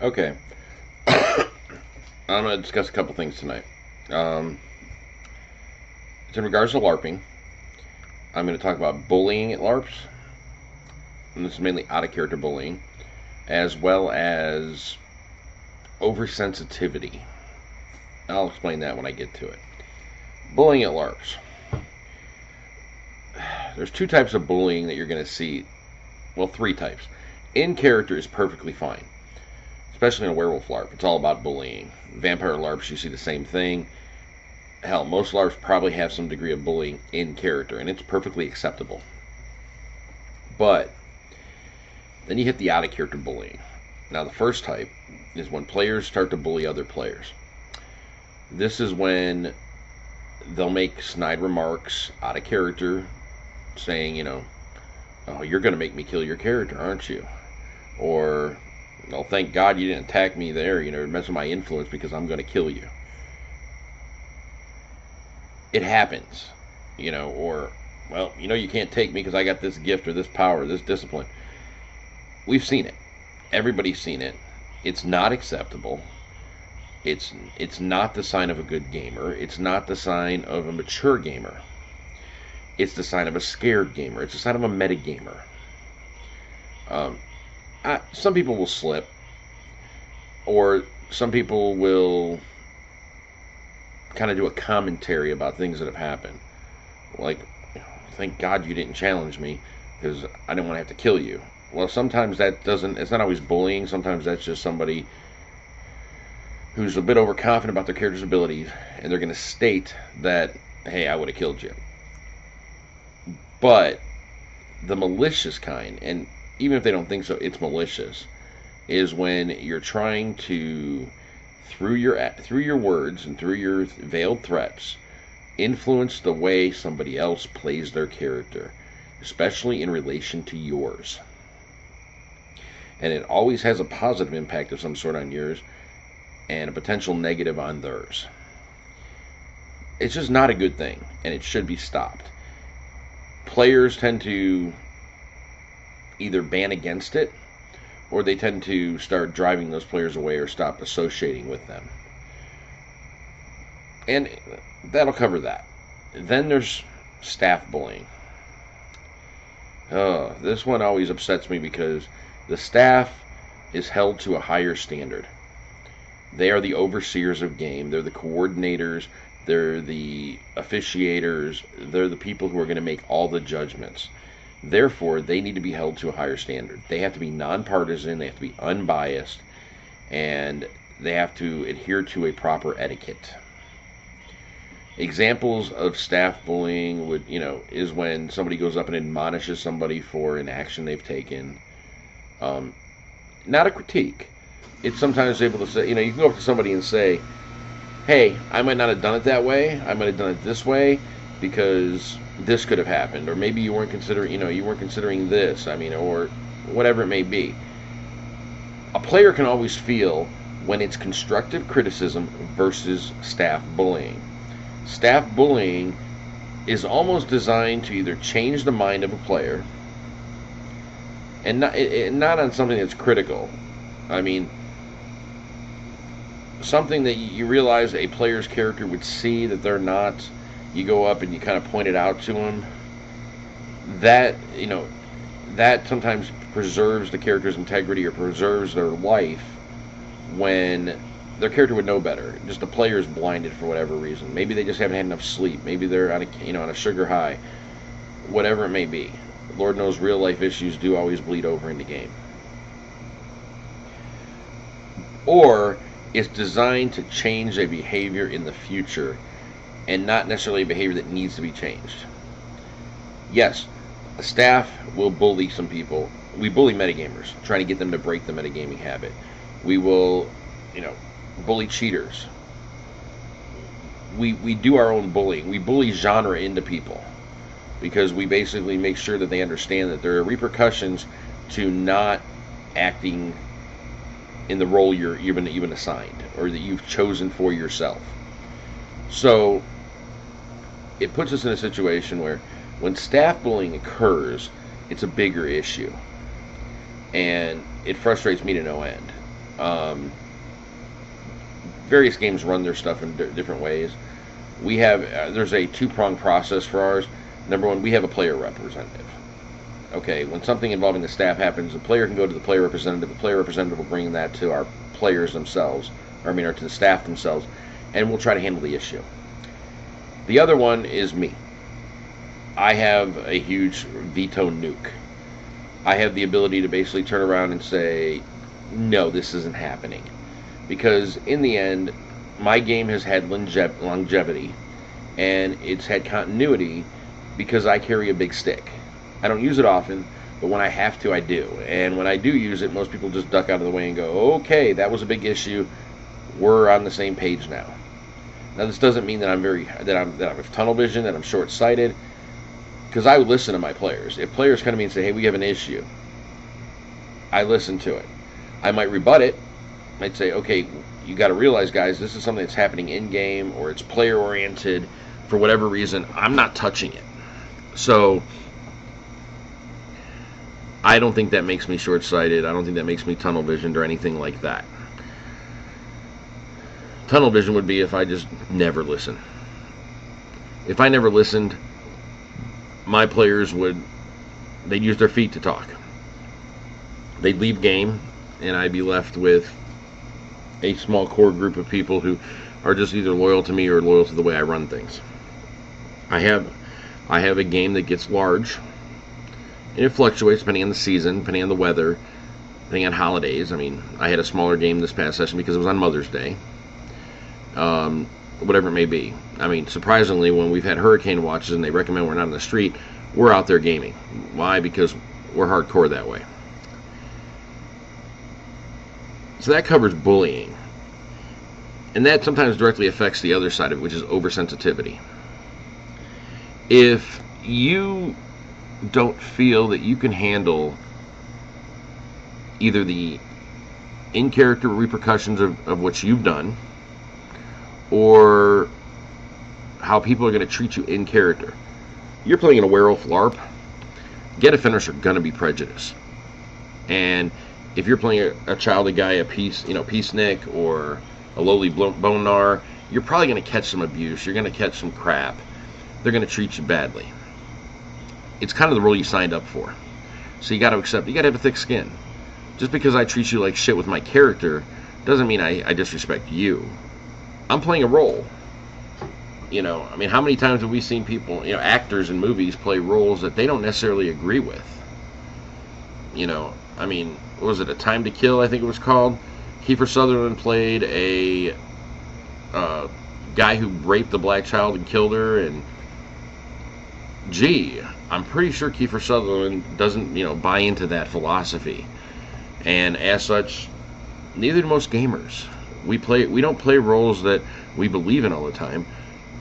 Okay. I'm going to discuss a couple things tonight. Um, it's in regards to LARPing. I'm going to talk about bullying at LARPs, and this is mainly out of character bullying, as well as oversensitivity. I'll explain that when I get to it. Bullying at LARPs. There's two types of bullying that you're going to see. Well, three types. In character is perfectly fine, especially in a werewolf LARP. It's all about bullying. Vampire LARPs, you see the same thing. Hell, most LARPs probably have some degree of bullying in character, and it's perfectly acceptable. But then you hit the out of character bullying. Now, the first type is when players start to bully other players. This is when they'll make snide remarks out of character, saying, oh, you're going to make me kill your character, aren't you? Or, well, thank God you didn't attack me there, mess with my influence because I'm going to kill you. It happens, or, well, you can't take me because I got this gift or this power, this discipline. We've seen it. Everybody's seen it. It's not acceptable. It's not the sign of a good gamer. It's not the sign of a mature gamer. It's the sign of a scared gamer. It's the sign of a meta gamer. Some people will slip, or some people will kind of do a commentary about things that have happened. Like, thank God you didn't challenge me because I didn't want to have to kill you. Well, sometimes it's not always bullying. Sometimes that's just somebody who's a bit overconfident about their character's abilities, and they're going to state that, hey, I would have killed you. But the malicious kind, and even if they don't think so, it's malicious, is when you're trying to, through your words and through your veiled threats, influence the way somebody else plays their character, especially in relation to yours. And it always has a positive impact of some sort on yours and a potential negative on theirs. It's just not a good thing, and it should be stopped. Players tend to either ban against it, or they tend to start driving those players away or stop associating with them. And that'll cover that. Then there's staff bullying. This one always upsets me because the staff is held to a higher standard. They are the overseers of game. They're the coordinators. They're the officiators. They're the people who are going to make all the judgments. Therefore, they need to be held to a higher standard. They have to be nonpartisan. They have to be unbiased. And they have to adhere to a proper etiquette. Examples of staff bullying is when somebody goes up and admonishes somebody for an action they've taken. Not a critique. It's sometimes able to say, you can go up to somebody and say, hey, I might not have done it that way. I might have done it this way because this could have happened, or maybe you weren't considering this. Or whatever it may be. A player can always feel when it's constructive criticism versus staff bullying. Staff bullying is almost designed to either change the mind of a player, and not on something that's critical. Something that you realize a player's character would see that they're not. You go up and you kind of point it out to them. That sometimes preserves the character's integrity or preserves their life when their character would know better. Just the player is blinded for whatever reason. Maybe they just haven't had enough sleep. Maybe they're on a sugar high. Whatever it may be. Lord knows real life issues do always bleed over into game. Or it's designed to change a behavior in the future and not necessarily a behavior that needs to be changed. Yes, a staff will bully some people. We bully metagamers, trying to get them to break the metagaming habit. We will, bully cheaters. We do our own bullying. We bully genre into people because we basically make sure that they understand that there are repercussions to not acting in the role you've been assigned or that you've chosen for yourself. So it puts us in a situation where when staff bullying occurs, it's a bigger issue. And it frustrates me to no end. Various games run their stuff in different ways. We have there's a two-pronged process for ours. Number one, we have a player representative. Okay, when something involving the staff happens, the player can go to the player representative. The player representative will bring that to our players themselves, or to the staff themselves, and we'll try to handle the issue. The other one is me. I have a huge veto nuke. I have the ability to basically turn around and say, no, this isn't happening. Because in the end, my game has had longevity, and it's had continuity because I carry a big stick. I don't use it often, but when I have to, I do. And when I do use it, most people just duck out of the way and go, okay, that was a big issue. We're on the same page now. Now, this doesn't mean that I'm with tunnel vision, that I'm short-sighted, because I would listen to my players. If players come to me and say, hey, we have an issue, I listen to it. I might rebut it. I might say, okay, you got to realize, guys, this is something that's happening in-game, or it's player-oriented. For whatever reason, I'm not touching it. So I don't think that makes me short-sighted. I don't think that makes me tunnel-visioned or anything like that. Tunnel vision would be if I just never listen. If I never listened, my players they'd use their feet to talk. They'd leave game, and I'd be left with a small core group of people who are just either loyal to me or loyal to the way I run things. I have a game that gets large, and it fluctuates depending on the season, depending on the weather, depending on holidays. I mean, I had a smaller game this past session because it was on Mother's Day. Whatever it may be. I mean, surprisingly, when we've had hurricane watches and they recommend we're not on the street, we're out there gaming. Why? Because we're hardcore that way. So that covers bullying. And that sometimes directly affects the other side of it, which is oversensitivity. If you don't feel that you can handle either the in-character repercussions of what you've done, or how people are going to treat you in character. You're playing in a werewolf LARP. Get offenders are going to be prejudiced. And if you're playing a childy guy, a peacenik, or a lowly bonar, you're probably going to catch some abuse. You're going to catch some crap. They're going to treat you badly. It's kind of the role you signed up for. So you got to accept. You got to have a thick skin. Just because I treat you like shit with my character doesn't mean I disrespect you. I'm playing a role. I mean, how many times have we seen people, actors in movies play roles that they don't necessarily agree with? I mean, what was it, A Time to Kill, I think it was called? Kiefer Sutherland played a guy who raped a black child and killed her, and gee, I'm pretty sure Kiefer Sutherland doesn't, buy into that philosophy. And as such, neither do most gamers. We don't play roles that we believe in all the time.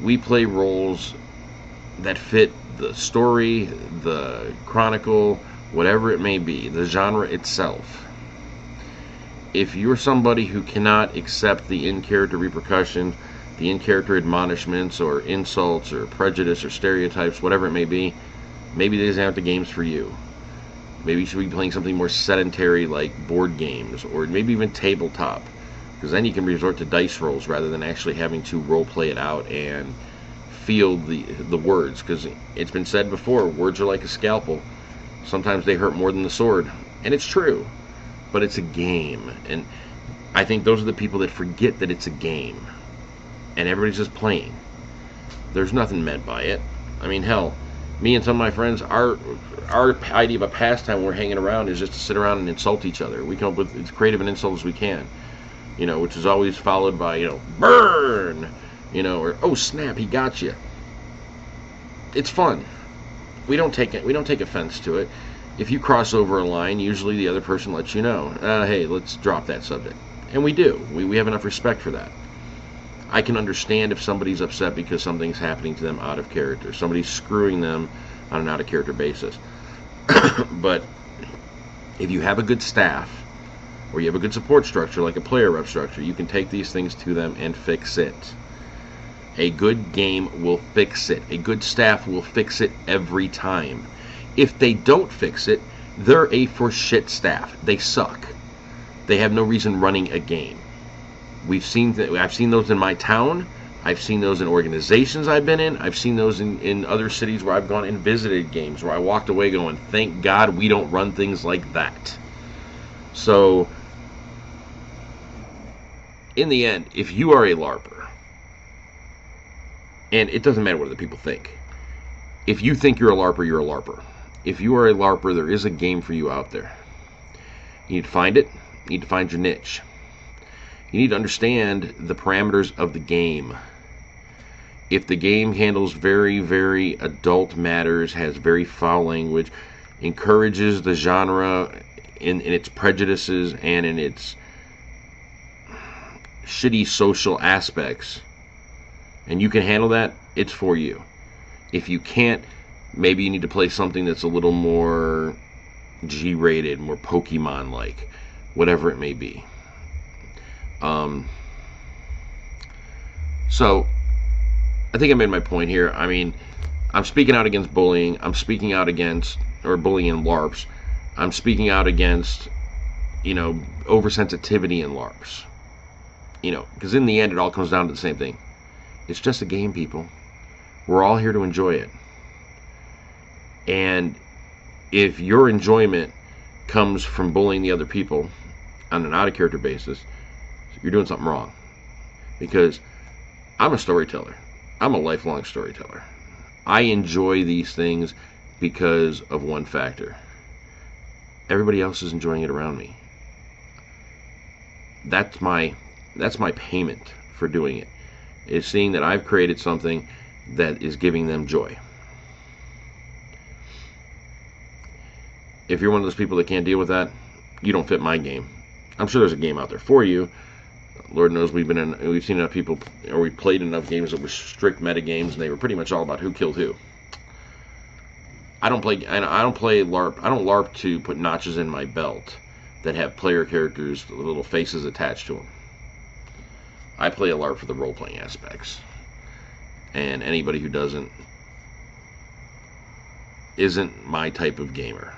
We play roles that fit the story, the chronicle, whatever it may be, the genre itself. If you're somebody who cannot accept the in-character repercussions, the in-character admonishments, or insults, or prejudice, or stereotypes, whatever it may be, maybe these aren't the games for you. Maybe you should be playing something more sedentary like board games, or maybe even tabletop. Because then you can resort to dice rolls rather than actually having to role play it out and feel the words. Because it's been said before, words are like a scalpel. Sometimes they hurt more than the sword. And it's true. But it's a game. And I think those are the people that forget that it's a game. And everybody's just playing. There's nothing meant by it. I mean, hell, me and some of my friends, our idea of a pastime when we're hanging around is just to sit around and insult each other. We come up with as creative an insult as we can. Which is always followed by, burn, or, oh snap, he got you. It's fun. We don't take offense to it. If you cross over a line, usually the other person lets you know, hey, let's drop that subject. And we do. We have enough respect for that. I can understand if somebody's upset because something's happening to them out of character. Somebody's screwing them on an out-of-character basis. But if you have a good staff, or you have a good support structure like a player rep structure, you can take these things to them and fix it. A good game will fix it. A good staff will fix it every time. If they don't fix it, they're a for shit staff. They suck. they have no reason running a game. I've seen those in my town. I've seen those in organizations I've been in. I've seen those in other cities where I've gone and visited games where I walked away going, thank God we don't run things like that. So, in the end, if you are a LARPer, and it doesn't matter what other people think, if you think you're a LARPer, you're a LARPer. If you are a LARPer, there is a game for you out there. You need to find it. You need to find your niche. You need to understand the parameters of the game. If the game handles very, very adult matters, has very foul language, encourages the genre in its prejudices and in its shitty social aspects, and you can handle that, it's for you. If you can't, maybe you need to play something that's a little more G-rated, more Pokemon-like, whatever it may be. So, I think I made my point here. I mean, I'm speaking out against bullying. I'm speaking out against, or bullying in LARPs. I'm speaking out against, oversensitivity in LARPs. Because in the end, it all comes down to the same thing. It's just a game, people. We're all here to enjoy it. And if your enjoyment comes from bullying the other people on an out-of-character basis, you're doing something wrong. Because I'm a storyteller. I'm a lifelong storyteller. I enjoy these things because of one factor. Everybody else is enjoying it around me. That's my payment for doing it, is seeing that I've created something that is giving them joy. If you're one of those people that can't deal with that, you don't fit my game. I'm sure there's a game out there for you. Lord knows we've seen enough people, or we played enough games that were strict meta games, and they were pretty much all about who killed who. I don't play LARP. I don't LARP to put notches in my belt that have player characters with little faces attached to them. I play a LARP for the role-playing aspects. And anybody who isn't my type of gamer.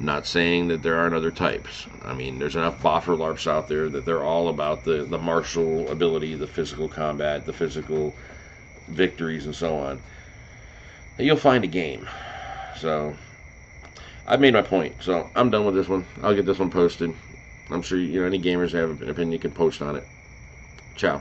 Not saying that there aren't other types. I mean, there's enough boffer LARPs out there that they're all about the martial ability, the physical combat, the physical victories, and so on. And you'll find a game. So, I've made my point. So, I'm done with this one. I'll get this one posted. I'm sure any gamers that have an opinion can post on it.